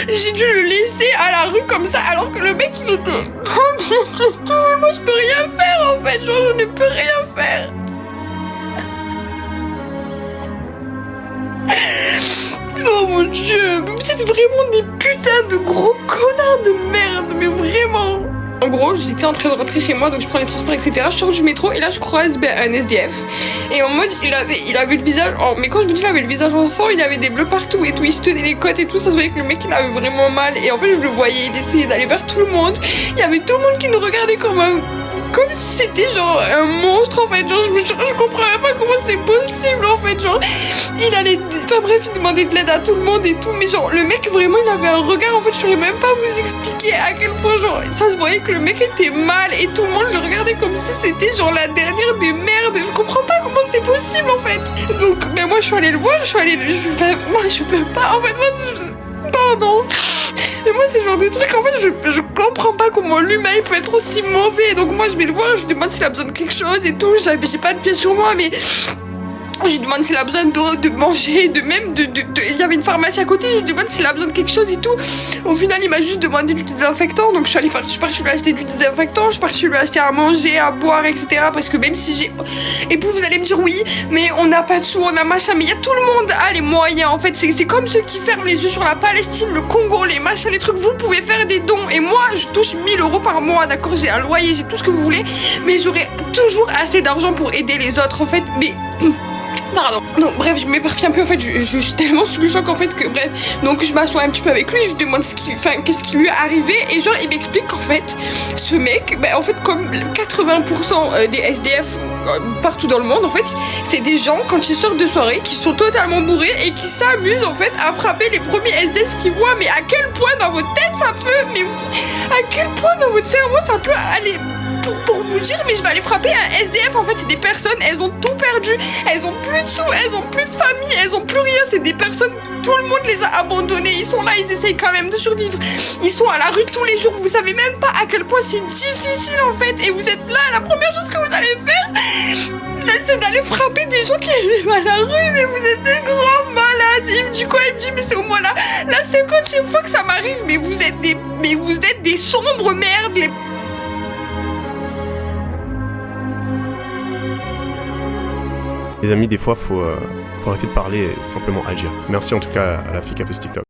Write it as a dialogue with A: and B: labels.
A: J'ai dû le laisser à la rue comme ça, alors que le mec, il était trop bien et tout. Et moi, je peux rien faire, en fait. Genre, je ne peux rien faire. Oh mon Dieu, vous êtes vraiment des putains de gros connards de merde, mais vraiment. En gros, j'étais en train de rentrer chez moi, donc je prends les transports, etc. Je sors du métro et là je croise un SDF. Et en mode, il avait le visage, mais quand je vous dis il avait le visage en sang, il avait des bleus partout et tout, il se tenait les côtes et tout, ça se voyait que le mec il avait vraiment mal. Et en fait, je le voyais, il essayait d'aller vers tout le monde. Il y avait tout le monde qui nous regardait comme si c'était genre un monstre en fait, genre je comprenais pas comment c'est possible en fait, genre il allait, enfin bref, il demandait de l'aide à tout le monde et tout, mais genre le mec vraiment il avait un regard, en fait je saurais même pas vous expliquer à quel point genre ça se voyait que le mec était mal et tout le monde le regardait comme si c'était genre la dernière des merdes, et je comprends pas comment c'est possible en fait. Donc mais moi je suis allée le voir, moi je peux pas en fait, pardon. Et moi, c'est le genre de truc, en fait, je comprends pas comment l'humain peut être aussi mauvais. Donc moi, je vais le voir, je lui demande s'il a besoin de quelque chose et tout. J'ai pas de pièces sur moi, mais je lui demande s'il a besoin d'eau, de manger, il y avait une pharmacie à côté, je lui demande s'il a besoin de quelque chose et tout. Au final, il m'a juste demandé du désinfectant, donc je suis partie lui acheter du désinfectant, je suis partie lui acheter à manger, à boire, etc. Parce que même si j'ai... Et puis vous allez me dire, oui, mais on n'a pas de sous, on a machin, mais il y a tout le monde a les moyens, en fait. C'est comme ceux qui ferment les yeux sur la Palestine, le Congo, les machins, les trucs. Vous pouvez faire des dons, et moi, je touche 1000 € par mois, d'accord, j'ai un loyer, j'ai tout ce que vous voulez, mais j'aurai toujours assez d'argent pour aider les autres, en fait, mais... Pardon. Donc bref, je m'éparpille un peu en fait, je suis tellement sous le choc en fait que bref. Donc je m'assois un petit peu avec lui, je lui demande qu'est-ce qui lui est arrivé et genre il m'explique qu'en fait ce mec, en fait comme 80% des SDF partout dans le monde en fait, c'est des gens quand ils sortent de soirée qui sont totalement bourrés et qui s'amusent en fait à frapper les premiers SDF qu'ils voient. Mais à quel point dans votre tête ça peut, mais à quel point dans votre cerveau ça peut aller. Pour vous dire, mais je vais aller frapper un SDF, en fait c'est des personnes, elles ont tout perdu, elles ont plus de sous, elles ont plus de famille, elles ont plus rien, c'est des personnes, tout le monde les a abandonnés, ils sont là, ils essayent quand même de survivre, ils sont à la rue tous les jours, vous savez même pas à quel point c'est difficile en fait, et vous êtes là, la première chose que vous allez faire, c'est d'aller frapper des gens qui vivent à la rue, mais vous êtes des grands malades. Il me dit quoi? Il me dit mais c'est au moins la 50e fois que ça m'arrive, mais vous êtes des sombres merdes,
B: Les amis, des fois, faut arrêter de parler et simplement agir. Merci en tout cas à la fille qui a fait ce TikTok.